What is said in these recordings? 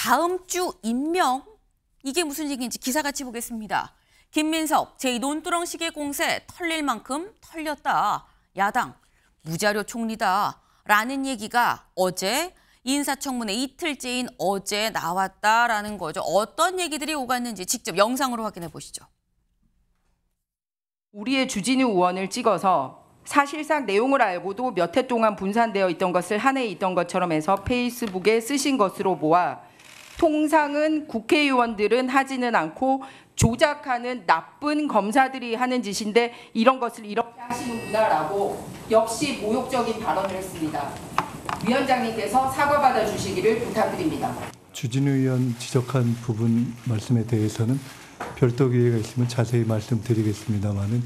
다음 주 임명? 이게 무슨 얘기인지 기사같이 보겠습니다. 김민석 제2논두렁식의 공세 털릴 만큼 털렸다. 야당 무자료 총리다. 라는 얘기가 어제 인사청문회 이틀째인 어제 나왔다라는 거죠. 어떤 얘기들이 오갔는지 직접 영상으로 확인해 보시죠. 우리의 주진우 의원을 찍어서 사실상 내용을 알고도 몇 해 동안 분산되어 있던 것을 한 해 있던 것처럼 해서 페이스북에 쓰신 것으로 보아 통상은 국회의원들은 하지는 않고 조작하는 나쁜 검사들이 하는 짓인데 이런 것을 이렇게 하시는구나라고 역시 모욕적인 발언을 했습니다. 위원장님께서 사과받아 주시기를 부탁드립니다. 주진우 의원 지적한 부분 말씀에 대해서는 별도 기회가 있으면 자세히 말씀드리겠습니다만은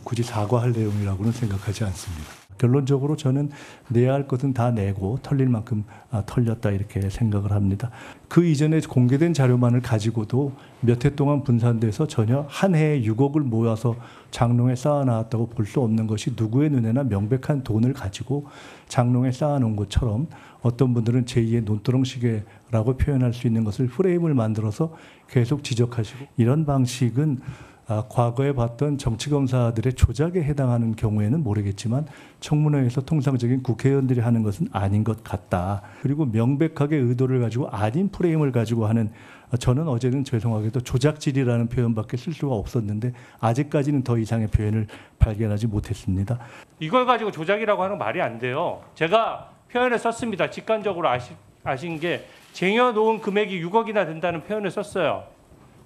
굳이 사과할 내용이라고는 생각하지 않습니다. 결론적으로 저는 내야 할 것은 다 내고 털릴 만큼 털렸다 이렇게 생각을 합니다. 그 이전에 공개된 자료만을 가지고도 몇 해 동안 분산돼서 전혀 한 해에 6억을 모아서 장롱에 쌓아놨다고 볼 수 없는 것이 누구의 눈에나 명백한 돈을 가지고 장롱에 쌓아놓은 것처럼 어떤 분들은 제2의 논두렁시계라고 표현할 수 있는 것을 프레임을 만들어서 계속 지적하시고 이런 방식은 과거에 봤던 정치검사들의 조작에 해당하는 경우에는 모르겠지만 청문회에서 통상적인 국회의원들이 하는 것은 아닌 것 같다. 그리고 명백하게 의도를 가지고 아닌 프레임을 가지고 하는 저는 어제는 죄송하게도 조작질이라는 표현밖에 쓸 수가 없었는데 아직까지는 더 이상의 표현을 발견하지 못했습니다. 이걸 가지고 조작이라고 하는 말이 안 돼요. 제가 표현을 썼습니다. 직관적으로 아신 게 쟁여놓은 금액이 6억이나 된다는 표현을 썼어요.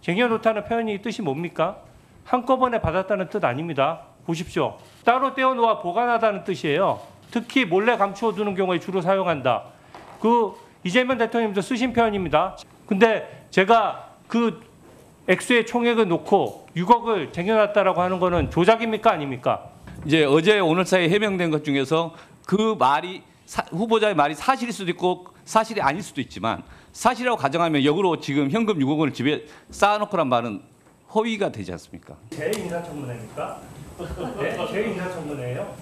쟁여놓다는 표현이 뜻이 뭡니까? 한꺼번에 받았다는 뜻 아닙니다. 보십시오. 따로 떼어놓아 보관하다는 뜻이에요. 특히 몰래 감추어두는 경우에 주로 사용한다. 그 이재명 대통령님도 쓰신 표현입니다. 근데 제가 그 액수의 총액을 놓고 6억을 쟁여놨다라고 하는 거는 조작입니까 아닙니까? 이제 어제 오늘 사이에 해명된 것 중에서 그 말이 후보자의 말이 사실일 수도 있고 사실이 아닐 수도 있지만 사실이라고 가정하면 역으로 지금 현금 6억 원을 집에 쌓아놓고란 말은 허위가 되지 않습니까? 제 인사청문회입니까? 네? 제 인사청문회예요?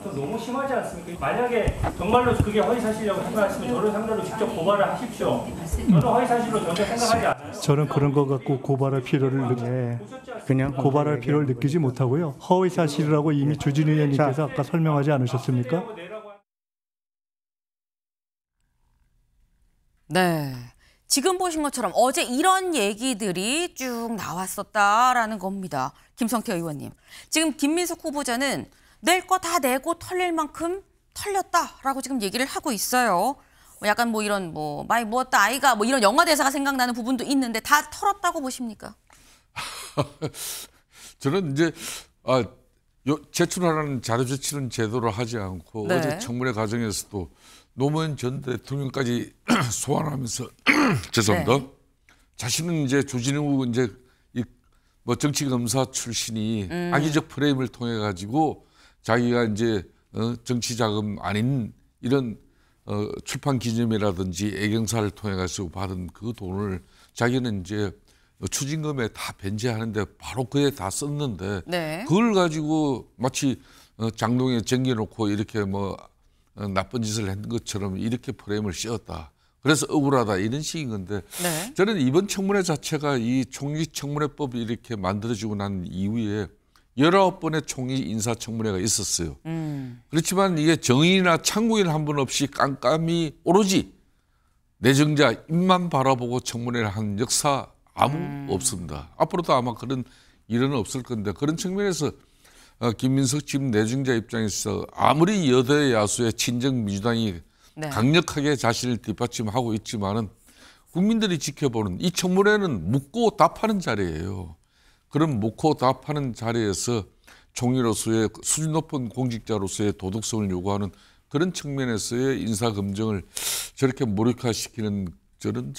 너무 심하지 않습니까? 만약에 정말로 그게 허위사실이라고 생각하시면 저를 상대로 직접 고발을 하십시오. 저는 허위사실로 전혀 생각하지 않아요. 저는 그런 것 갖고 고발할 필요를 고발할 필요를 느끼지 못하고요. 허위 사실이라고 이미 주진우 의원님께서 아까 설명하지 않으셨습니까? 네. 지금 보신 것처럼 어제 이런 얘기들이 쭉 나왔었다라는 겁니다. 김성태 의원님. 지금 김민석 후보자는 낼 거 다 내고 털릴 만큼 털렸다라고 지금 얘기를 하고 있어요. 약간 뭐 이런 많이 모았다 아이가 이런 영화 대사가 생각나는 부분도 있는데 다 털었다고 보십니까? 저는 이제 제출하라는 자료 제출은 제대로 하지 않고 네. 어제 청문회 과정에서도 노무현 전 대통령까지 소환하면서 죄송합니다. 네. 자신은 이제 주진우 이제 정치 검사 출신이 악의적 프레임을 통해 가지고 자기가 이제 정치 자금 아닌 이런 출판 기념회라든지 애경사를 통해 가지고 받은 그 돈을 자기는 이제 추징금에 다 변제하는데 바로 그에 다 썼는데 네. 그걸 가지고 마치 장롱에 쟁여놓고 이렇게 나쁜 짓을 한 것처럼 이렇게 프레임을 씌웠다. 그래서 억울하다 이런 식인 건데 네. 저는 이번 청문회 자체가 이 총리청문회법이 이렇게 만들어지고 난 이후에 19번의 총리 인사청문회가 있었어요. 그렇지만 이게 정의나 창구인 한 분 없이 깜깜이 오로지 내정자 입만 바라보고 청문회를 한 역사 아무 없습니다. 앞으로도 아마 그런 일은 없을 건데 그런 측면에서 김민석 지금 내정자 입장에서 아무리 여대 야수의 친정 민주당이 네. 강력하게 자신을 뒷받침하고 있지만은 국민들이 지켜보는 이 청문회는 묻고 답하는 자리예요. 그런 묻고 답하는 자리에서 총리로서의 수준 높은 공직자로서의 도덕성을 요구하는 그런 측면에서의 인사검증을 저렇게 무력화시키는 저는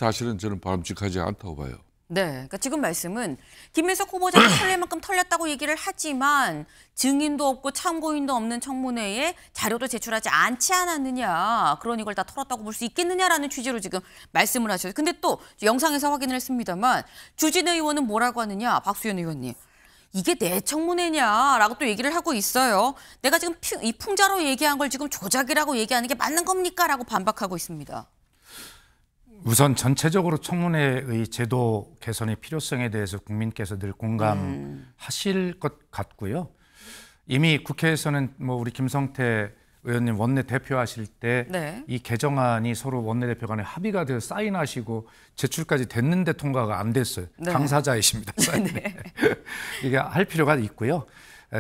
바람직하지 않다고 봐요. 네, 그러니까 지금 말씀은 김민석 후보자가 털릴 만큼 털렸다고 얘기를 하지만 증인도 없고 참고인도 없는 청문회에 자료도 제출하지 않지 않았느냐. 그러니 이걸 다 털었다고 볼 수 있겠느냐라는 취지로 지금 말씀을 하셨어요. 근데 또 영상에서 확인을 했습니다만 주진우 의원은 뭐라고 하느냐. 박수현 의원님. 이게 내 청문회냐라고 또 얘기를 하고 있어요. 내가 지금 이 풍자로 얘기한 걸 지금 조작이라고 얘기하는 게 맞는 겁니까? 라고 반박하고 있습니다. 우선 전체적으로 청문회의 제도 개선의 필요성에 대해서 국민께서 늘 공감하실 것 같고요. 이미 국회에서는 뭐 우리 김성태 의원님 원내 대표하실 때 이 개정안이 서로 원내대표 간에 합의가 되어 사인하시고 제출까지 됐는데 통과가 안 됐어요. 당사자이십니다. 이게 할 필요가 있고요.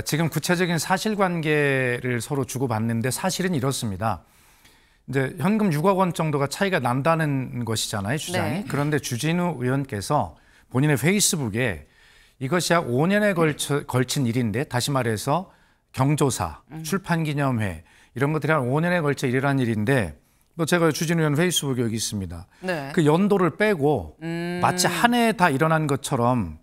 지금 구체적인 사실관계를 서로 주고받는데 사실은 이렇습니다. 이제 현금 6억 원 정도가 차이가 난다는 것이잖아요, 주장이. 그런데 주진우 의원께서 본인의 페이스북에 이것이 약 5년에 걸친 일인데, 다시 말해서 경조사, 출판기념회 이런 것들이 한 5년에 걸쳐 일어난 일인데, 뭐 제가 주진우 의원 페이스북에 여기 있습니다. 그 연도를 빼고 마치 한 해에 다 일어난 것처럼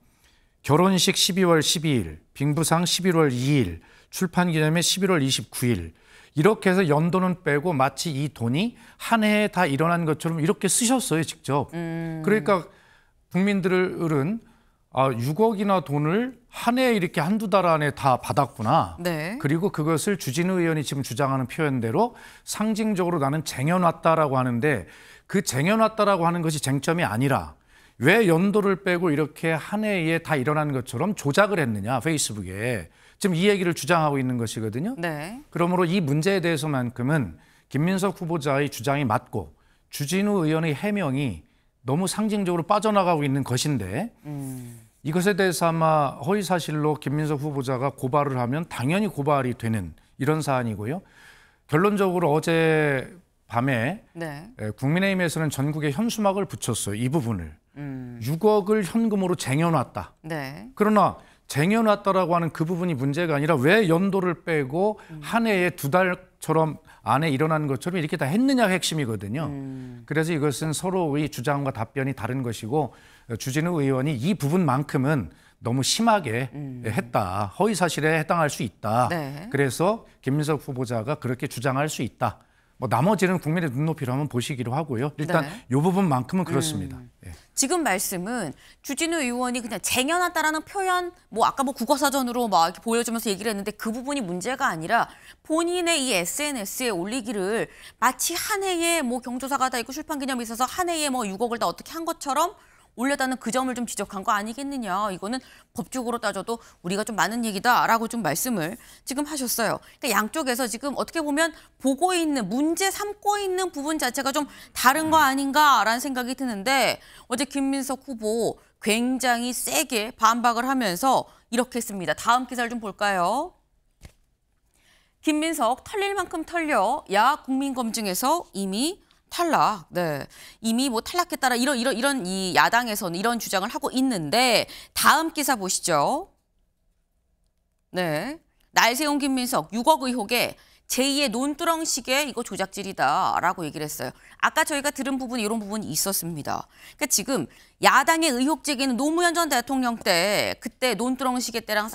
결혼식 12월 12일, 빙부상 11월 2일, 출판기념회 11월 29일 이렇게 해서 연도는 빼고 마치 이 돈이 한 해에 다 일어난 것처럼 이렇게 쓰셨어요, 직접. 그러니까 국민들은 6억이나 돈을 한 해에 이렇게 한두 달 안에 다 받았구나. 그리고 그것을 주진우 의원이 지금 주장하는 표현대로 상징적으로 나는 쟁여놨다라고 하는데, 그 쟁여놨다라고 하는 것이 쟁점이 아니라 왜 연도를 빼고 이렇게 한 해에 다 일어난 것처럼 조작을 했느냐, 페이스북에. 지금 이 얘기를 주장하고 있는 것이거든요. 그러므로 이 문제에 대해서만큼은 김민석 후보자의 주장이 맞고 주진우 의원의 해명이 너무 상징적으로 빠져나가고 있는 것인데, 이것에 대해서 아마 허위사실로 김민석 후보자가 고발을 하면 당연히 고발이 되는 이런 사안이고요. 결론적으로 어제 밤에 국민의힘에서는 전국에 현수막을 붙였어요. 이 부분을. 6억을 현금으로 쟁여놨다. 그러나 쟁여놨다라고 하는 그 부분이 문제가 아니라 왜 연도를 빼고 한 해에 두 달처럼 안에 일어난 것처럼 이렇게 다 했느냐가 핵심이거든요. 그래서 이것은 서로의 주장과 답변이 다른 것이고, 주진우 의원이 이 부분만큼은 너무 심하게 했다. 허위사실에 해당할 수 있다. 그래서 김민석 후보자가 그렇게 주장할 수 있다. 뭐 나머지는 국민의 눈높이로 한번 보시기로 하고요. 일단 이 부분만큼은 그렇습니다. 지금 말씀은 주진우 의원이 그냥 쟁여놨다라는 표현, 뭐 아까 뭐 국어사전으로 막 이렇게 보여주면서 얘기를 했는데, 그 부분이 문제가 아니라 본인의 이 SNS에 올리기를 마치 한 해에 뭐 경조사가 다 있고 출판기념이 있어서 한 해에 뭐 6억을 다 어떻게 한 것처럼 올려다는 그 점을 좀 지적한 거 아니겠느냐. 이거는 법적으로 따져도 우리가 좀 많은 얘기다라고 좀 말씀을 지금 하셨어요. 그러니까 양쪽에서 지금 어떻게 보면 보고 있는, 문제 삼고 있는 부분 자체가 좀 다른 거 아닌가라는 생각이 드는데, 어제 김민석 후보 굉장히 세게 반박을 하면서 이렇게 했습니다. 다음 기사를 좀 볼까요? 김민석 털릴 만큼 털려. 야 국민검증에서 이미 탈락. 이미 뭐 탈락했다라 이런 이 야당에서는 이런 주장을 하고 있는데, 다음 기사 보시죠. 날 세운 김민석 6억 의혹에 제2의 논두렁식의 이거 조작질이다라고 얘기를 했어요. 아까 저희가 들은 부분이 이런 부분이 있었습니다. 그러니까 지금 야당의 의혹 제기는 노무현 전 대통령 때 그때 논두렁식의 때랑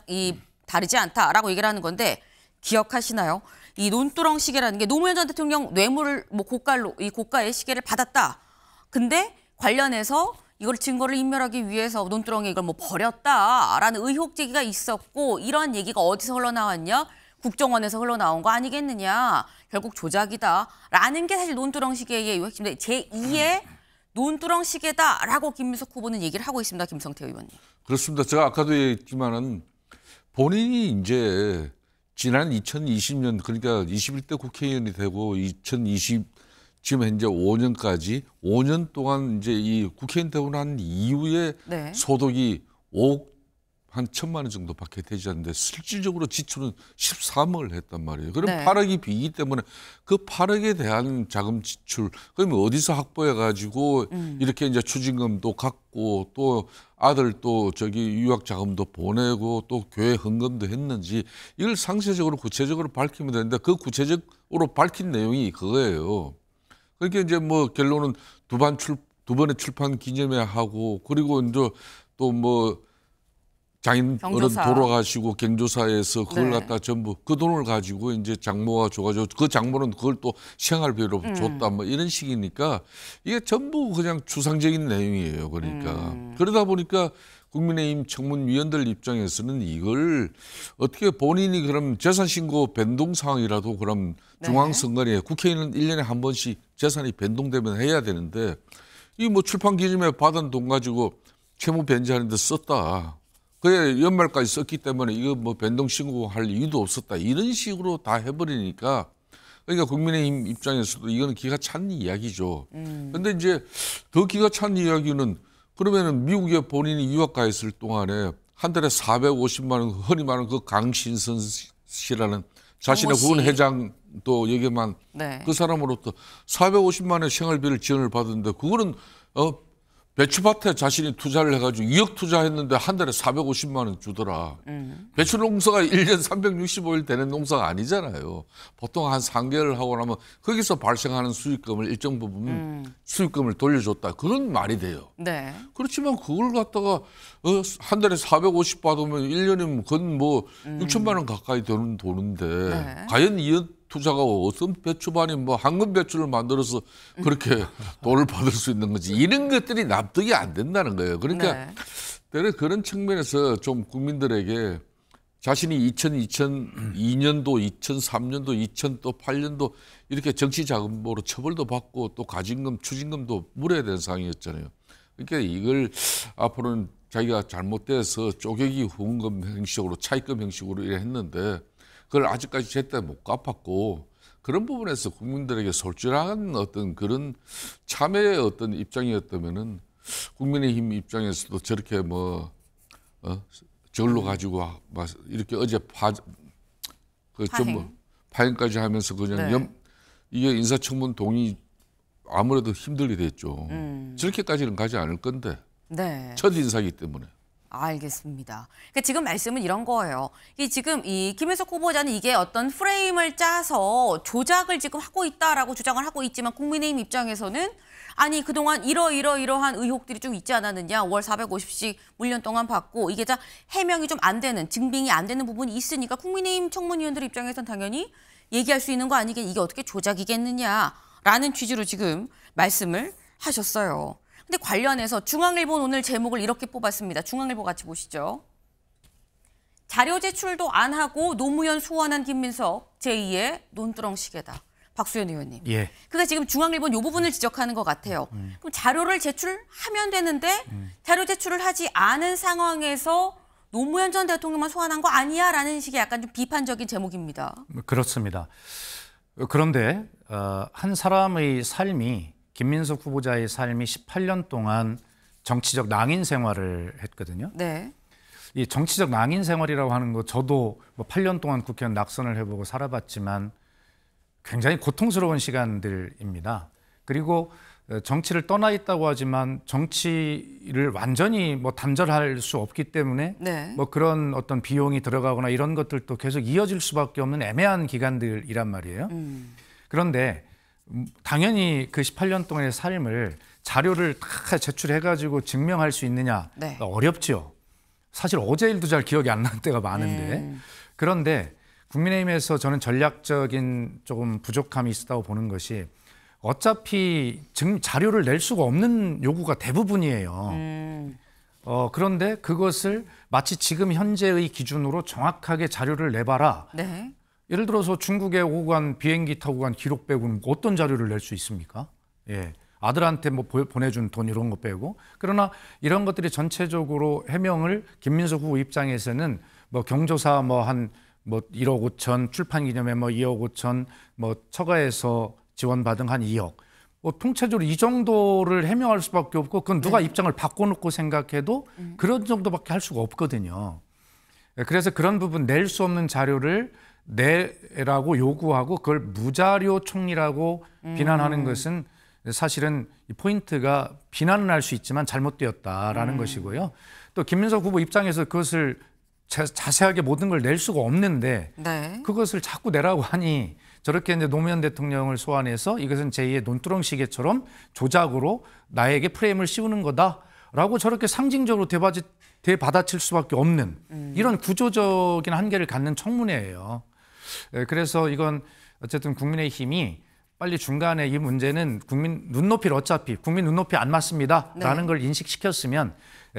다르지 않다라고 얘기를 하는 건데, 기억하시나요? 이 논두렁 시계라는 게 노무현 전 대통령 뇌물을 뭐 고가의 시계를 받았다. 근데 관련해서 이걸 증거를 인멸하기 위해서 논두렁에 이걸 뭐 버렸다라는 의혹 제기가 있었고, 이런 얘기가 어디서 흘러나왔냐? 국정원에서 흘러나온 거 아니겠느냐. 결국 조작이다라는 게 사실 논두렁 시계의 핵심인데, 제2의 논두렁 시계다라고 김민석 후보는 얘기를 하고 있습니다. 김성태 의원님. 그렇습니다. 제가 아까도 얘기했지만은 본인이 이제 지난 2020년, 그러니까 21대 국회의원이 되고 2020 지금 현재 5년까지 5년 동안 이제 이 국회의원 되고 난 이후에 소득이 5억 한 1,000만 원 정도밖에 되지 않는데, 실질적으로 지출은 13억을 했단 말이에요. 그럼 8억이 비기 때문에 그 8억에 대한 자금 지출, 그러면 어디서 확보해 가지고 이렇게 이제 추징금도 갖고 또 아들 또 유학 자금도 보내고 또 교회 헌금도 했는지, 이걸 상세적으로 구체적으로 밝히면 되는데, 그 구체적으로 밝힌 내용이 그거예요. 그러니까 이제 뭐 결론은 두 번의 출판 기념회 하고, 그리고 이제 또 뭐 장인 어른 돌아가시고 경조사에서 그걸 갖다 전부 그 돈을 가지고 이제 장모가 줘가지고 그 장모는 그걸 또 생활비로 줬다 뭐 이런 식이니까 이게 전부 그냥 추상적인 내용이에요. 그러니까 그러다 보니까 국민의힘 청문위원들 입장에서는 이걸 어떻게 본인이 그럼 재산신고 변동 상황이라도 그럼 중앙선관위에 국회의원은 1년에 한 번씩 재산이 변동되면 해야 되는데, 이 뭐 출판 기념회 받은 돈 가지고 채무 변제하는 데 썼다. 그게 연말까지 썼기 때문에 이거 뭐 변동 신고할 이유도 없었다. 이런 식으로 다 해버리니까 그러니까 국민의힘 입장에서도 이거는 기가 찬 이야기죠. 근데 이제 더 기가 찬 이야기는 그러면은 미국에 본인이 유학 가 있을 동안에 한 달에 450만 원, 흔히 말하는 그 강신선 씨라는 자신의 씨. 군 회장도 얘기만 네. 그 사람으로부터 450만 원의 생활비를 지원을 받았는데 그거는 배추밭에 자신이 투자를 해가지고 2억 투자했는데 한 달에 450만 원 주더라. 배추 농사가 1년 365일 되는 농사가 아니잖아요. 보통 한 3개월 하고 나면 거기서 발생하는 수익금을 일정 부분 수익금을 돌려줬다. 그런 말이 돼요. 네. 그렇지만 그걸 갖다가 한 달에 450 받으면 1년이면 건 뭐 6천만 원 가까이 되는 돈인데 네. 과연 이 투자가 어떤 배추반이 뭐 황금 배추를 만들어서 그렇게 돈을 받을 수 있는 건지 이런 것들이 납득이 안 된다는 거예요. 그러니까 네. 때려 그런 측면에서 좀 국민들에게 자신이 2002년도, 2003년도, 2008년도 이렇게 정치자금으로 처벌도 받고 또 가진금, 추징금도 물어야 되는 상황이었잖아요. 그러니까 이걸 앞으로는 자기가 잘못돼서 쪼개기 후원금 형식으로 차입금 형식으로 이래 했는데 그걸 아직까지 제때 못 갚았고 그런 부분에서 국민들에게 솔직한 어떤 그런 참여의 어떤 입장이었다면은 국민의힘 입장에서도 저렇게 뭐 저걸로 가지고 막 이렇게 어제 파행까지 하면서 그냥 네. 이게 인사청문 동의 아무래도 힘들게 됐죠. 저렇게까지는 가지 않을 건데 네. 첫 인사이기 때문에. 알겠습니다. 그러니까 지금 말씀은 이런 거예요. 이 지금 이 김현석 후보자는 이게 어떤 프레임을 짜서 조작을 지금 하고 있다라고 주장을 하고 있지만 국민의힘 입장에서는 아니 그동안 이러한 의혹들이 좀 있지 않았느냐. 월 450씩 물년 동안 받고 이게 다 해명이 좀 안 되는 증빙이 안 되는 부분이 있으니까 국민의힘 청문위원들 입장에서는 당연히 얘기할 수 있는 거 아니겠 이게 어떻게 조작이겠느냐라는 취지로 지금 말씀을 하셨어요. 근데 관련해서 중앙일보 오늘 제목을 이렇게 뽑았습니다. 중앙일보 같이 보시죠. 자료 제출도 안 하고 노무현 소환한 김민석 제2의 논두렁 시계다. 박수현 의원님. 예. 그러니까 지금 중앙일보는 이 부분을 지적하는 것 같아요. 그럼 자료를 제출하면 되는데 자료 제출을 하지 않은 상황에서 노무현 전 대통령만 소환한 거 아니야? 라는 식의 약간 좀 비판적인 제목입니다. 그렇습니다. 그런데 한 사람의 삶이 김민석 후보자의 삶이 18년 동안 정치적 낭인 생활을 했거든요. 네. 이 정치적 낭인 생활이라고 하는 거 저도 뭐 8년 동안 국회의원 낙선을 해보고 살아봤지만 굉장히 고통스러운 시간들입니다. 그리고 정치를 떠나 있다고 하지만 정치를 완전히 뭐 단절할 수 없기 때문에 네. 뭐 그런 어떤 비용이 들어가거나 이런 것들도 계속 이어질 수밖에 없는 애매한 기간들이란 말이에요. 그런데 당연히 그 18년 동안의 삶을 자료를 다 제출해가지고 증명할 수 있느냐 네. 어렵죠. 사실 어제 일도 잘 기억이 안 나는 때가 많은데 그런데 국민의힘에서 저는 전략적인 조금 부족함이 있었다고 보는 것이 어차피 자료를 낼 수가 없는 요구가 대부분이에요. 그런데 그것을 마치 지금 현재의 기준으로 정확하게 자료를 내봐라. 네. 예를 들어서 중국에 오고 간 비행기 타고 간 기록 빼고는 어떤 자료를 낼 수 있습니까? 예. 아들한테 뭐 보내준 돈 이런 거 빼고. 그러나 이런 것들이 전체적으로 해명을 김민석 후보 입장에서는 뭐 경조사 뭐 한 뭐 1억 5천, 출판 기념회 뭐 2억 5천, 뭐 처가에서 지원받은 한 2억. 뭐 통체적으로 이 정도를 해명할 수밖에 없고 그건 누가 입장을 바꿔놓고 생각해도 그런 정도밖에 할 수가 없거든요. 그래서 그런 부분 낼 수 없는 자료를 내라고 요구하고 그걸 무자료 총리라고 비난하는 것은 사실은 이 포인트가 비난은 할 수 있지만 잘못되었다라는 것이고요. 또 김민석 후보 입장에서 그것을 자세하게 모든 걸 낼 수가 없는데 네. 그것을 자꾸 내라고 하니 저렇게 이제 노무현 대통령을 소환해서 이것은 제2의 논두렁 시계처럼 조작으로 나에게 프레임을 씌우는 거다라고 저렇게 상징적으로 대받아칠 수밖에 없는 이런 구조적인 한계를 갖는 청문회예요. 그래서 이건 어쨌든 국민의힘이 빨리 중간에 이 문제는 국민 눈높이를 어차피 국민 눈높이 안 맞습니다라는 걸 인식시켰으면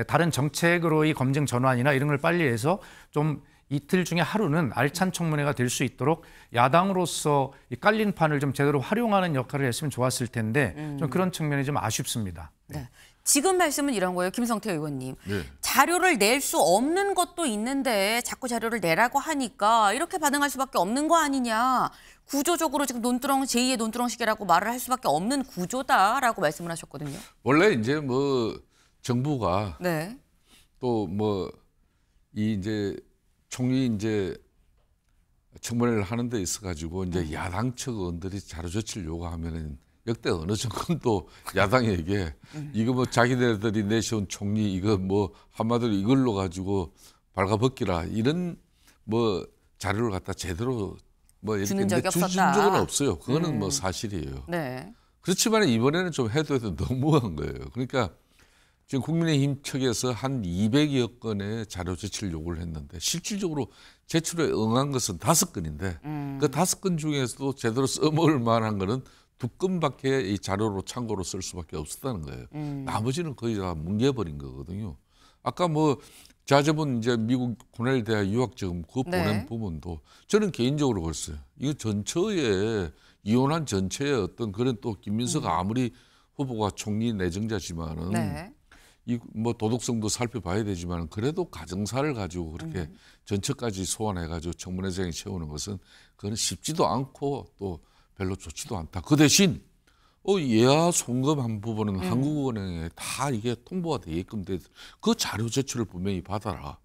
다른 정책으로의 검증 전환이나 이런 걸 빨리 해서 좀 이틀 중에 하루는 알찬 청문회가 될 수 있도록 야당으로서 이 깔린 판을 좀 제대로 활용하는 역할을 했으면 좋았을 텐데 좀 그런 측면이 좀 아쉽습니다. 네. 지금 말씀은 이런 거예요, 김성태 의원님. 네. 자료를 낼 수 없는 것도 있는데 자꾸 자료를 내라고 하니까 이렇게 반응할 수밖에 없는 거 아니냐. 구조적으로 지금 논두렁 제2의 논두렁식이라고 말을 할 수밖에 없는 구조다라고 말씀을 하셨거든요. 원래 이제 뭐 정부가 네. 또 뭐 이 이제 총리 이제 청문회를 하는 데 있어 가지고 이제 야당 측 의원들이 자료 제출 요구하면은 역대 어느 정권도 야당에게 이거 뭐 자기네들이 내세운 총리 이거 뭐 한마디로 이걸로 가지고 발가벗기라 이런 뭐 자료를 갖다 제대로 뭐 이렇게 주는 적이 주신 없었다. 적은 없어요. 그거는 뭐 사실이에요. 네. 그렇지만 이번에는 좀 해도 너무한 거예요. 그러니까 지금 국민의힘 측에서 한 200여 건의 자료 제출 요구를 했는데 실질적으로 제출에 응한 것은 5건인데 그 5건 중에서도 제대로 써먹을 만한 거는 2건밖에 이 자료로 참고로 쓸 수밖에 없었다는 거예요. 나머지는 거의 다 뭉개버린 거거든요. 아까 뭐 자제분 이제 미국 코넬 대학 유학자금 그거 네. 보낸 부분도 저는 개인적으로 그랬어요. 이거 전체에 이혼한 전체의 어떤 그런 또 김민석 아무리 후보가 총리 내정자지만은 네. 이 뭐 도덕성도 살펴봐야 되지만 그래도 가정사를 가지고 그렇게 전체까지 소환해가지고 청문회장에 채우는 것은 그건 쉽지도 않고 또 별로 좋지도 않다. 그 대신 예하 송금한 부분은 한국은행에 다 이게 통보가 되게끔 돼. 그 자료 제출을 분명히 받아라.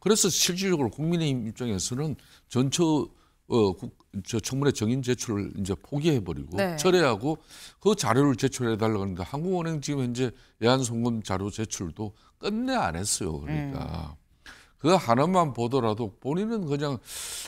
그래서 실질적으로 국민의힘 입장에서는 전처 저 청문회 정인 제출을 이제 포기해버리고 네. 철회하고 그 자료를 제출해달라고 하는데 한국은행 지금 현재 예한 송금 자료 제출도 끝내 안 했어요. 그러니까 그 하나만 보더라도 본인은 그냥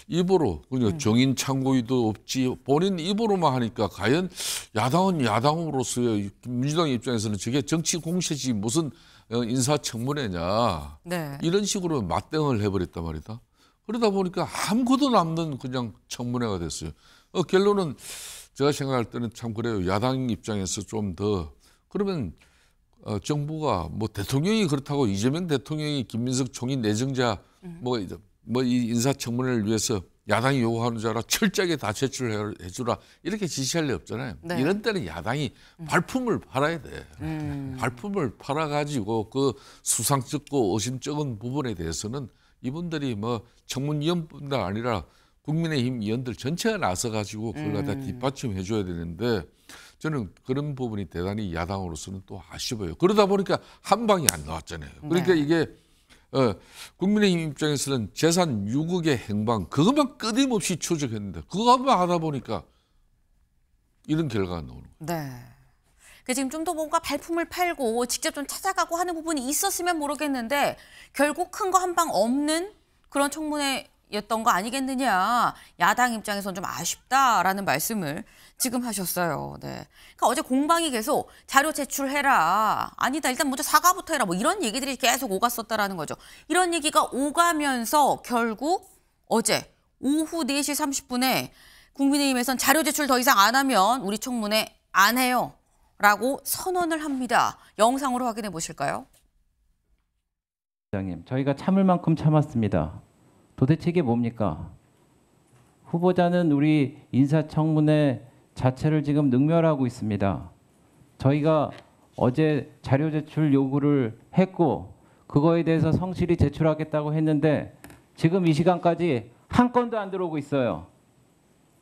입으로 그냥 정인 참고의도 없지 본인 입으로만 하니까 과연 야당은 야당으로서의 민주당 입장에서는 저게 정치 공세지 무슨 인사청문회냐 네. 이런 식으로 맞대응을 해버렸단 말이다. 그러다 보니까 아무것도 남는 그냥 청문회가 됐어요. 결론은 제가 생각할 때는 참 그래요. 야당 입장에서 좀 더 그러면 정부가 뭐 대통령이 그렇다고 이재명 대통령이 김민석 총리 내정자 뭐 이 인사청문회를 위해서 야당이 요구하는 자라 철저하게 다 제출해주라 이렇게 지시할 리 없잖아요. 네. 이런 때는 야당이 발품을 팔아야 돼. 발품을 팔아가지고 그 수상쩍고 의심쩍은 부분에 대해서는 이분들이 뭐 청문위원뿐만 아니라 국민의힘 위원들 전체가 나서가지고 그걸 갖다 뒷받침해 줘야 되는데 저는 그런 부분이 대단히 야당으로서는 또 아쉬워요. 그러다 보니까 한 방이 안 나왔잖아요. 그러니까 네. 이게 국민의힘 입장에서는 재산 6억의 행방 그것만 끊임없이 추적했는데 그것만 하다 보니까 이런 결과가 나오는 거예요. 네. 그 지금 좀 더 뭔가 발품을 팔고 직접 좀 찾아가고 하는 부분이 있었으면 모르겠는데 결국 큰 거 한 방 없는 그런 청문회였던 거 아니겠느냐. 야당 입장에서는 좀 아쉽다라는 말씀을 지금 하셨어요. 네. 그러니까 어제 공방이 계속 자료 제출해라. 아니다. 일단 먼저 사과부터 해라. 뭐 이런 얘기들이 계속 오갔었다라는 거죠. 이런 얘기가 오가면서 결국 어제 오후 4시 30분에 국민의힘에선 자료 제출 더 이상 안 하면 우리 청문회 안 해요. 라고 선언을 합니다. 영상으로 확인해 보실까요? 부장님, 저희가 참을 만큼 참았습니다. 도대체 이게 뭡니까? 후보자는 우리 인사청문회 자체를 지금 능멸하고 있습니다. 저희가 어제 자료 제출 요구를 했고 그거에 대해서 성실히 제출하겠다고 했는데 지금 이 시간까지 한 건도 안 들어오고 있어요.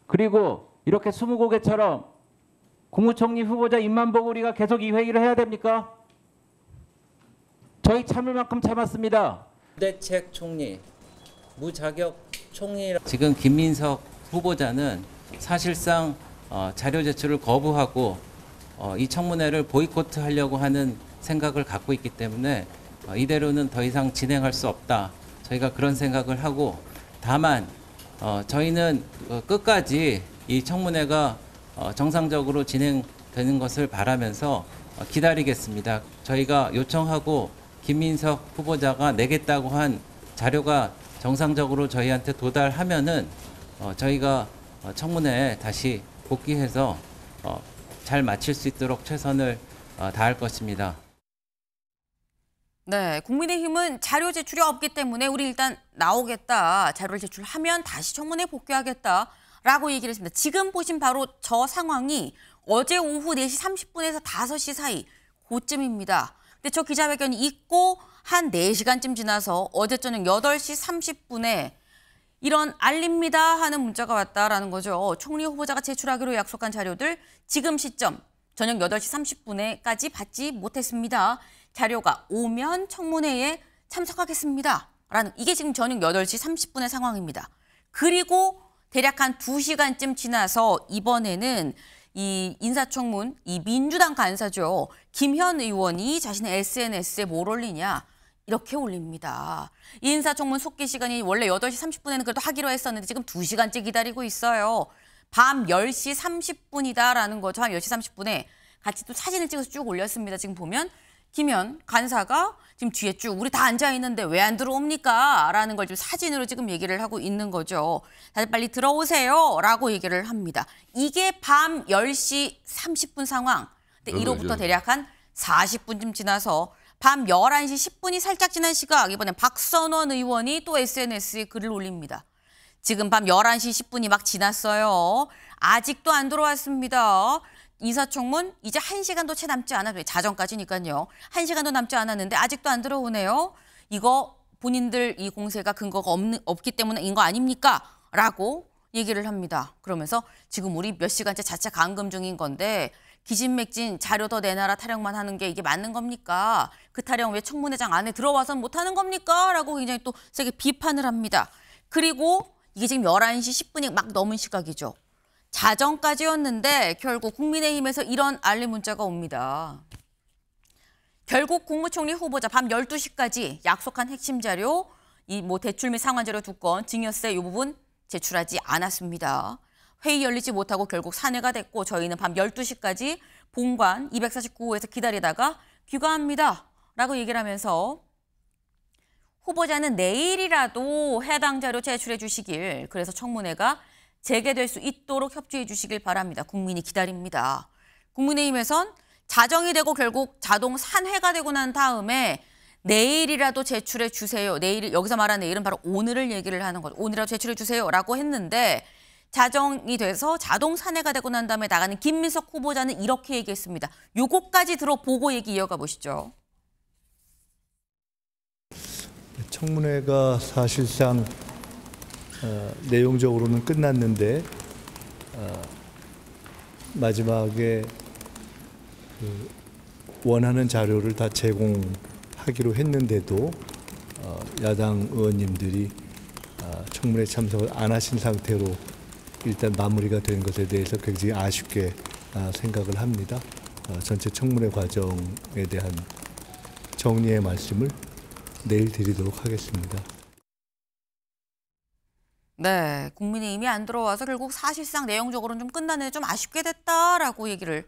그리고 이렇게 20곡에처럼 국무총리 후보자 입만 보고 우리가 계속 이 회의를 해야 됩니까? 저희 참을 만큼 참았습니다. 부대책 총리, 무자격 총리. 지금 김민석 후보자는 사실상 자료 제출을 거부하고 이 청문회를 보이콧하려고 하는 생각을 갖고 있기 때문에 이대로는 더 이상 진행할 수 없다. 저희가 그런 생각을 하고 다만 저희는 끝까지 이 청문회가 정상적으로 진행되는 것을 바라면서 기다리겠습니다. 저희가 요청하고 김민석 후보자가 내겠다고 한 자료가 정상적으로 저희한테 도달하면은 저희가 청문회에 다시 복귀해서 잘 마칠 수 있도록 최선을 다할 것입니다. 네, 국민의힘은 자료 제출이 없기 때문에 우리 일단 나오겠다. 자료를 제출하면 다시 청문회 복귀하겠다라고 얘기를 했습니다. 지금 보신 바로 저 상황이 어제 오후 4시 30분에서 5시 사이 그쯤입니다. 근데 저 기자회견이 있고 한 4시간쯤 지나서 어제 저녁 8시 30분에 이런 알립니다 하는 문자가 왔다라는 거죠. 총리 후보자가 제출하기로 약속한 자료들 지금 시점 저녁 8시 30분에까지 받지 못했습니다. 자료가 오면 청문회에 참석하겠습니다. 라는 이게 지금 저녁 8시 30분의 상황입니다. 그리고 대략 한 2시간쯤 지나서 이번에는 이 인사청문, 이 민주당 간사죠. 김현 의원이 자신의 SNS에 뭘 올리냐. 이렇게 올립니다. 이 인사청문 속기 시간이 원래 8시 30분에는 그래도 하기로 했었는데 지금 2시간째 기다리고 있어요. 밤 10시 30분이다라는 거죠. 밤 10시 30분에 같이 또 사진을 찍어서 쭉 올렸습니다. 지금 보면 김현 간사가 지금 뒤에 쭉 우리 다 앉아 있는데 왜 안 들어옵니까? 라는 걸 지금 사진으로 지금 얘기를 하고 있는 거죠. 다들 빨리 들어오세요. 라고 얘기를 합니다. 이게 밤 10시 30분 상황. 근데 이로부터 대략 한 40분쯤 지나서 밤 11시 10분이 살짝 지난 시각 이번엔 박선원 의원이 또 SNS에 글을 올립니다. 지금 밤 11시 10분이 막 지났어요. 아직도 안 들어왔습니다. 인사청문 이제 1시간도 채 남지 않았어요. 자정까지니까요. 1시간도 남지 않았는데 아직도 안 들어오네요. 이거 본인들 이 공세가 근거가 없기 때문인 거 아닙니까? 라고 얘기를 합니다. 그러면서 지금 우리 몇 시간째 자체 감금 중인 건데 기진맥진 자료 더 내놔라 타령만 하는 게 이게 맞는 겁니까? 그 타령 왜 청문회장 안에 들어와서는 못하는 겁니까? 라고 굉장히 또 세게 비판을 합니다. 그리고 이게 지금 11시 10분이 막 넘은 시각이죠. 자정까지였는데 결국 국민의힘에서 이런 알림 문자가 옵니다. 결국 국무총리 후보자 밤 12시까지 약속한 핵심 자료, 이 뭐 대출 및 상환 자료 2건, 증여세 이 부분 제출하지 않았습니다. 회의 열리지 못하고 결국 산회가 됐고 저희는 밤 12시까지 본관 249호에서 기다리다가 귀가합니다. 라고 얘기를 하면서 후보자는 내일이라도 해당 자료 제출해 주시길, 그래서 청문회가 재개될 수 있도록 협조해 주시길 바랍니다. 국민이 기다립니다. 국민의힘에선 자정이 되고 결국 자동 산회가 되고 난 다음에 내일이라도 제출해 주세요. 내일, 여기서 말하는 내일은 바로 오늘을 얘기를 하는 거죠. 오늘이라도 제출해 주세요. 라고 했는데 자정이 돼서 자동 산회가 되고 난 다음에 나가는 김민석 후보자는 이렇게 얘기했습니다. 요거까지 들어보고 얘기 이어가 보시죠. 청문회가 사실상 내용적으로는 끝났는데 마지막에 원하는 자료를 다 제공하기로 했는데도 야당 의원님들이 청문회 참석을 안 하신 상태로 일단 마무리가 된 것에 대해서 굉장히 아쉽게 생각을 합니다. 전체 청문회 과정에 대한 정리의 말씀을 내일 드리도록 하겠습니다. 네, 국민의힘이 안 들어와서 결국 사실상 내용적으로는 좀 끝나네, 좀 아쉽게 됐다라고 얘기를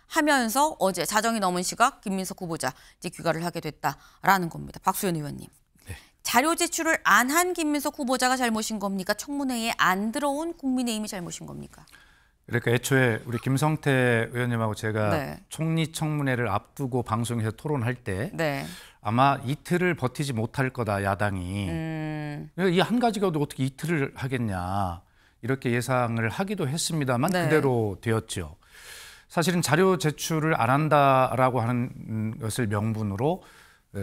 하면서 어제 자정이 넘은 시각 김민석 후보자 이제 귀가를 하게 됐다라는 겁니다. 박수현 의원님. 네. 자료 제출을 안 한 김민석 후보자가 잘못인 겁니까? 청문회에 안 들어온 국민의힘이 잘못인 겁니까? 그러니까 애초에 우리 김성태 의원님하고 제가 네. 총리 청문회를 앞두고 방송에서 토론할 때 네. 아마 이틀을 버티지 못할 거다, 야당이. 이 한 가지가 어떻게 이틀을 하겠냐, 이렇게 예상을 하기도 했습니다만 네. 그대로 되었죠. 사실은 자료 제출을 안 한다라고 하는 것을 명분으로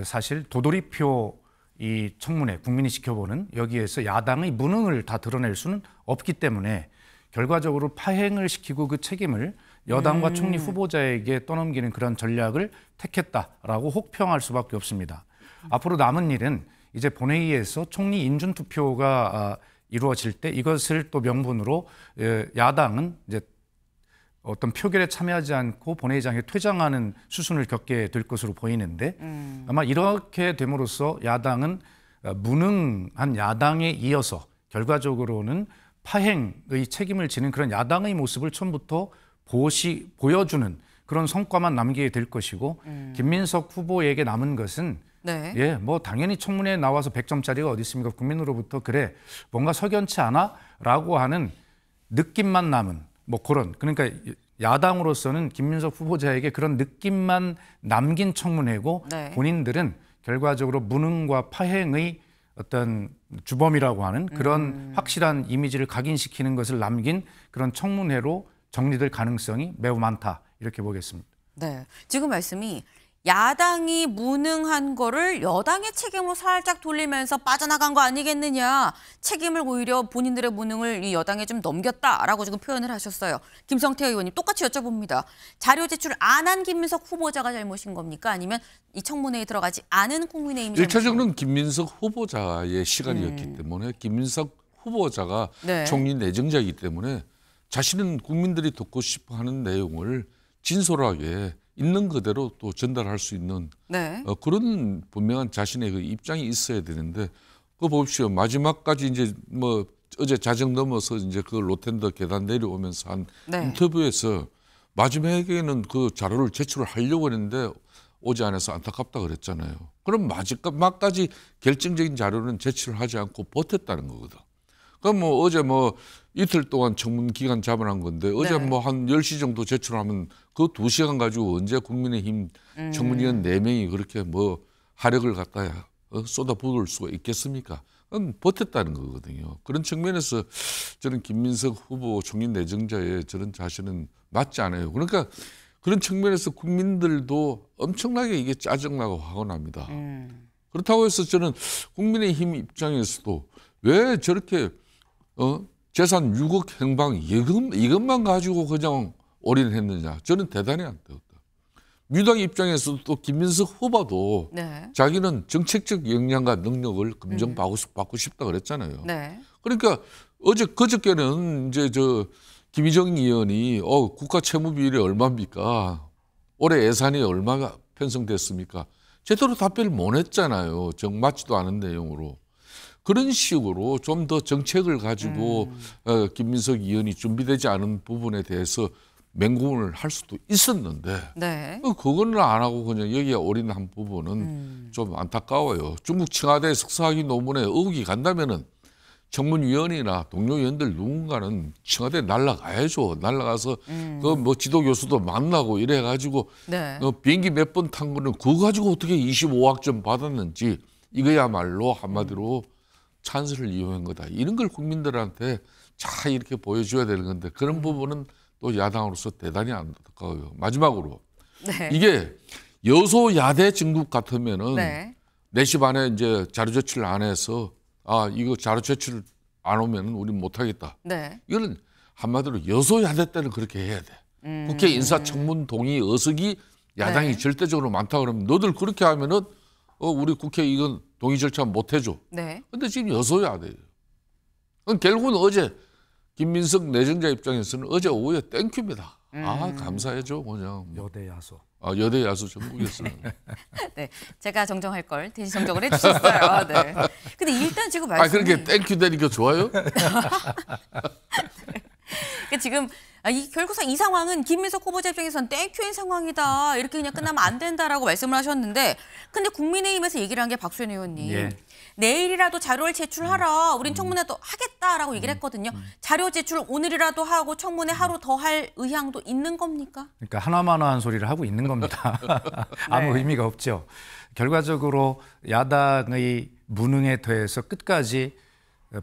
사실 도돌이표 이 청문회, 국민이 지켜보는 여기에서 야당의 무능을 다 드러낼 수는 없기 때문에 결과적으로 파행을 시키고 그 책임을 여당과 총리 후보자에게 떠넘기는 그런 전략을 택했다라고 혹평할 수밖에 없습니다. 앞으로 남은 일은 이제 본회의에서 총리 인준 투표가 이루어질 때 이것을 또 명분으로 야당은 이제 어떤 표결에 참여하지 않고 본회의장에 퇴장하는 수순을 겪게 될 것으로 보이는데 아마 이렇게 됨으로써 야당은 무능한 야당에 이어서 결과적으로는 파행의 책임을 지는 그런 야당의 모습을 처음부터 보여주는 그런 성과만 남게 될 것이고 김민석 후보에게 남은 것은 네. 예, 뭐 당연히 청문회에 나와서 100점짜리가 어디 있습니까? 국민으로부터 그래 뭔가 석연치 않아라고 하는 느낌만 남은 뭐 그런, 그러니까 야당으로서는 김민석 후보자에게 그런 느낌만 남긴 청문회고 네. 본인들은 결과적으로 무능과 파행의 어떤 주범이라고 하는 그런 확실한 이미지를 각인시키는 것을 남긴 그런 청문회로 정리될 가능성이 매우 많다, 이렇게 보겠습니다. 네, 지금 말씀이 야당이 무능한 거를 여당의 책임으로 살짝 돌리면서 빠져나간 거 아니겠느냐. 책임을 오히려 본인들의 무능을 이 여당에 좀 넘겼다라고 지금 표현을 하셨어요. 김성태 의원님 똑같이 여쭤봅니다. 자료 제출 안 한 김민석 후보자가 잘못인 겁니까? 아니면 이 청문회에 들어가지 않은 국민의힘 잘못인 겁니까? 1차적으로는 김민석 후보자의 시간이었기 때문에 김민석 후보자가 네. 총리 내정자이기 때문에 자신은 국민들이 듣고 싶어하는 내용을 진솔하게 있는 그대로 또 전달할 수 있는 네. 그런 분명한 자신의 그 입장이 있어야 되는데 그거 봅시오. 마지막까지 이제 뭐 어제 자정 넘어서 이제 그 로텐더 계단 내려오면서 한 네. 인터뷰에서 마지막에는 그 자료를 제출을 하려고 했는데 오지 않아서 안타깝다 그랬잖아요. 그럼 마지막까지 결정적인 자료는 제출하지 않고 버텼다는 거거든. 그럼 뭐 어제 뭐 이틀 동안 청문 기간 잡아놓은 건데 어제 네. 뭐 한 10시 정도 제출하면 그 2시간 가지고 언제 국민의힘 청문위원 4명이 그렇게 뭐 화력을 갖다 쏟아부을 수가 있겠습니까? 그건 버텼다는 거거든요. 그런 측면에서 저는 김민석 후보 총리 내정자의 저런 자신은 맞지 않아요. 그러니까 그런 측면에서 국민들도 엄청나게 이게 짜증나고 화가 납니다. 그렇다고 해서 저는 국민의힘 입장에서도 왜 저렇게 재산 6억 행방 이것만 가지고 그냥 올인했느냐. 저는 대단히 안 되었다. 민주당 입장에서도 또 김민석 후보도 네. 자기는 정책적 역량과 능력을 검증받고 싶다 그랬잖아요. 네. 그러니까 그저께는 이제 김희정 의원이 국가 채무 비율이 얼마입니까? 올해 예산이 얼마가 편성됐습니까? 제대로 답변을 못 했잖아요. 정맞지도 않은 내용으로. 그런 식으로 좀 더 정책을 가지고 김민석 의원이 준비되지 않은 부분에 대해서 맹공을 할 수도 있었는데 네. 그거는 안 하고 그냥 여기에 올인한 부분은 좀 안타까워요. 중국 청와대 석사학위 논문에 의혹이 간다면은 청문위원이나 동료 의원들 누군가는 청와대 날아가야죠. 날아가서 그 뭐 지도 교수도 만나고 이래 가지고 네. 비행기 몇 번 탄 거는 그거 가지고 어떻게 25학점 받았는지 이거야말로 한마디로 찬스를 이용한 거다. 이런 걸 국민들한테 잘 이렇게 보여줘야 되는 건데 그런 부분은 또 야당으로서 대단히 안타까워요. 마지막으로 네. 이게 여소야대 정국 같으면은 네. 4시 반에 이제 자료 제출 안 해서 이거 자료 제출 안 오면은 우린 못하겠다. 네. 이거는 한마디로 여소야대 때는 그렇게 해야 돼. 국회 인사청문 동의 의석이 야당이 네. 절대적으로 많다 그러면 너들 그렇게 하면은 우리 국회 이건 동의 절차 못 해줘. 네. 근데 지금 여소야대예요. 결국은 어제 김민석 내정자 입장에서는 어제 오후에 땡큐입니다. 감사해줘 그냥. 여대 야소. 여대 야수 전국이었어요. 네. 제가 정정할 걸 대신 정정을 해주셨어요. 네. 근데 일단 지금 말씀이 그렇게 땡큐 되니까 좋아요? 그러니까 지금 결국상 이 상황은 김민석 후보자 입장에서는 땡큐인 상황이다. 이렇게 그냥 끝나면 안 된다라고 말씀을 하셨는데 근데 국민의힘에서 얘기를 한 게 박수현 의원님. 예. 내일이라도 자료를 제출하라. 우린 청문회도 하겠다라고 얘기를 했거든요. 자료 제출 오늘이라도 하고 청문회 하루 더 할 의향도 있는 겁니까? 그러니까 하나만한 소리를 하고 있는 겁니다. 아무 네. 의미가 없죠. 결과적으로 야당의 무능에 더해서 끝까지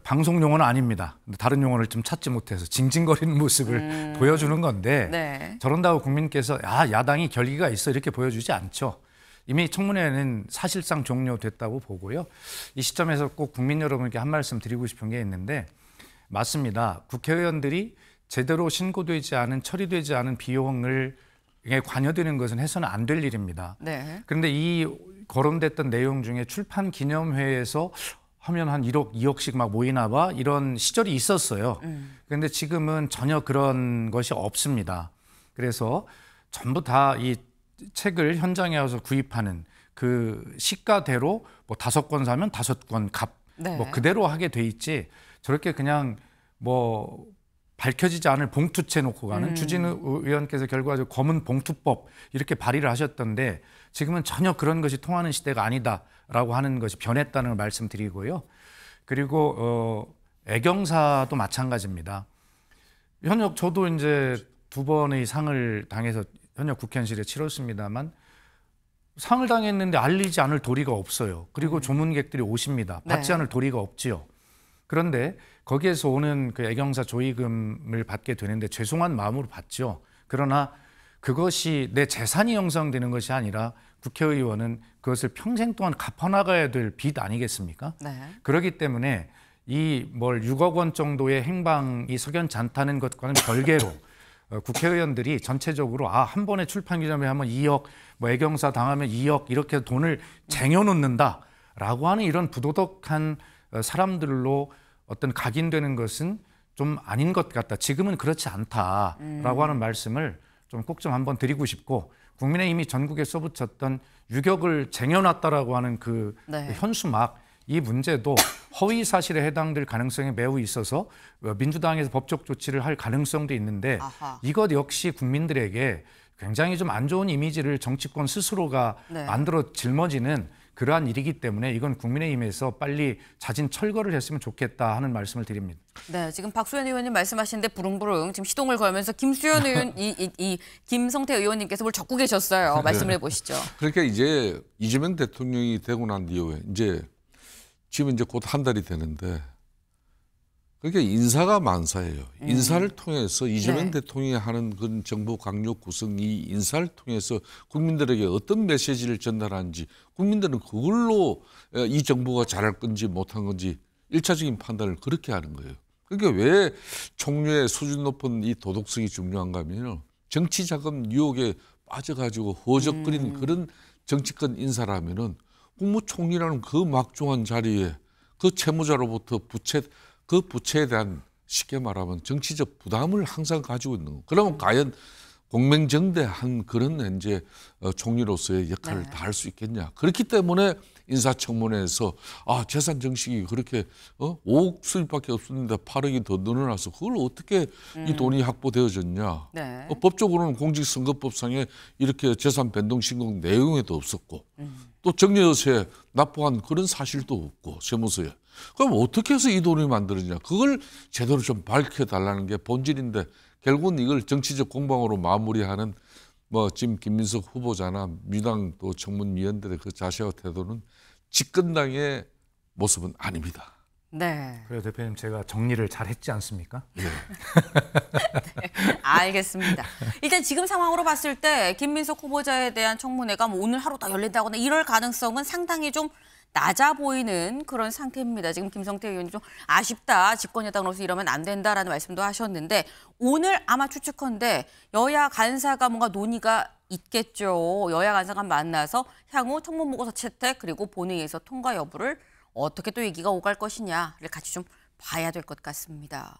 방송 용어는 아닙니다. 다른 용어를 좀 찾지 못해서 징징거리는 모습을 보여주는 건데 네. 저런다고 국민께서 야당이 결기가 있어 이렇게 보여주지 않죠. 이미 청문회는 사실상 종료됐다고 보고요. 이 시점에서 꼭 국민 여러분께 한 말씀 드리고 싶은 게 있는데 맞습니다. 국회의원들이 제대로 신고되지 않은 처리되지 않은 비용을 관여되는 것은 해서는 안 될 일입니다. 네. 그런데 이 거론됐던 내용 중에 출판 기념회에서 하면 한 1억, 2억씩 막 모이나 봐 이런 시절이 있었어요. 그런데 지금은 전혀 그런 것이 없습니다. 그래서 전부 다 이 책을 현장에 와서 구입하는 그 시가대로 뭐 5권 사면 5권 값 네. 뭐 그대로 하게 돼 있지 저렇게 그냥 뭐 밝혀지지 않을 봉투채 놓고 가는 주진우 의원께서 결과적으로 검은 봉투법 이렇게 발의를 하셨던데 지금은 전혀 그런 것이 통하는 시대가 아니다라고 하는 것이 변했다는 걸 말씀드리고요. 그리고 애경사도 마찬가지입니다. 현역 저도 이제 2번의 상을 당해서 현역 국회의원실에 치렀습니다만 상을 당했는데 알리지 않을 도리가 없어요. 그리고 조문객들이 오십니다. 받지 네. 않을 도리가 없지요. 그런데 거기에서 오는 그 애경사 조의금을 받게 되는데 죄송한 마음으로 받죠. 그러나 그것이 내 재산이 형성되는 것이 아니라 국회의원은 그것을 평생 동안 갚아나가야 될 빚 아니겠습니까? 네. 그렇기 때문에 이 6억 원 정도의 행방이 석연치 않다는 것과는 별개로 국회의원들이 전체적으로 한 번에 출판 기념회 하면 2억, 애경사 당하면 2억 이렇게 돈을 쟁여놓는다라고 하는 이런 부도덕한 사람들로 어떤 각인되는 것은 좀 아닌 것 같다. 지금은 그렇지 않다라고 하는 말씀을 좀 꼭 좀 한번 드리고 싶고, 국민의힘이 전국에 써붙였던 유격을 쟁여놨다라고 하는 그 네. 현수막, 이 문제도 허위 사실에 해당될 가능성이 매우 있어서 민주당에서 법적 조치를 할 가능성도 있는데, 아하. 이것 역시 국민들에게 굉장히 좀 안 좋은 이미지를 정치권 스스로가 네. 만들어 짊어지는 그러한 일이기 때문에 이건 국민의힘에서 빨리 자진 철거를 했으면 좋겠다 하는 말씀을 드립니다. 네, 지금 박수현 의원님 말씀하시는데 부릉부릉 지금 시동을 걸면서 김수현 의원, 김성태 의원님께서 뭘 적고 계셨어요. 말씀을 해보시죠. 그러니까 이제 이재명 대통령이 되고 난 이후에 지금 곧 한 달이 되는데, 그러니까 인사가 만사예요. 인사를 통해서 이재명 네. 대통령이 하는 그런 정부 강력 구성, 이 인사를 통해서 국민들에게 어떤 메시지를 전달하는지, 국민들은 그걸로 이 정부가 잘할 건지 못한 건지 1차적인 판단을 그렇게 하는 거예요. 그러니까 왜 총리의 수준 높은 이 도덕성이 중요한가 하면요, 정치자금 유혹에 빠져가지고 허적거리는 그런 정치권 인사라면은 국무총리라는 그 막중한 자리에 그 채무자로부터 그 부채에 대한, 쉽게 말하면 정치적 부담을 항상 가지고 있는 거. 그러면 과연 공명정대한 그런 총리로서의 역할을 네. 다할 수 있겠냐. 그렇기 때문에 인사청문회에서 재산 정식이 그렇게 5억 수입밖에 없었는데 8억이 더 늘어나서 그걸 어떻게 이 돈이 확보되어졌냐. 네. 법적으로는 공직선거법상에 이렇게 재산 변동 신고 내용에도 없었고 또 정여세 납부한 그런 사실도 없고 세무서에. 그럼 어떻게 해서 이 돈이 만들어지냐. 그걸 제대로 좀 밝혀달라는 게 본질인데, 결국은 이걸 정치적 공방으로 마무리하는 지금 김민석 후보자나 민주당 또 청문위원들의 그 자세와 태도는 집권당의 모습은 아닙니다. 네. 그래요, 대표님, 제가 정리를 잘 했지 않습니까? 네. 네, 알겠습니다. 일단 지금 상황으로 봤을 때 김민석 후보자에 대한 청문회가 오늘 하루 더 열린다거나 이럴 가능성은 상당히 좀 낮아 보이는 그런 상태입니다. 지금 김성태 의원이 좀 아쉽다. 집권여당으로서 이러면 안 된다라는 말씀도 하셨는데, 오늘 아마 추측컨대 여야 간사가 뭔가 논의가 있겠죠. 여야 간사가 만나서 향후 청문보고서 채택 그리고 본회의에서 통과 여부를 어떻게 또 얘기가 오갈 것이냐를 같이 좀 봐야 될 것 같습니다.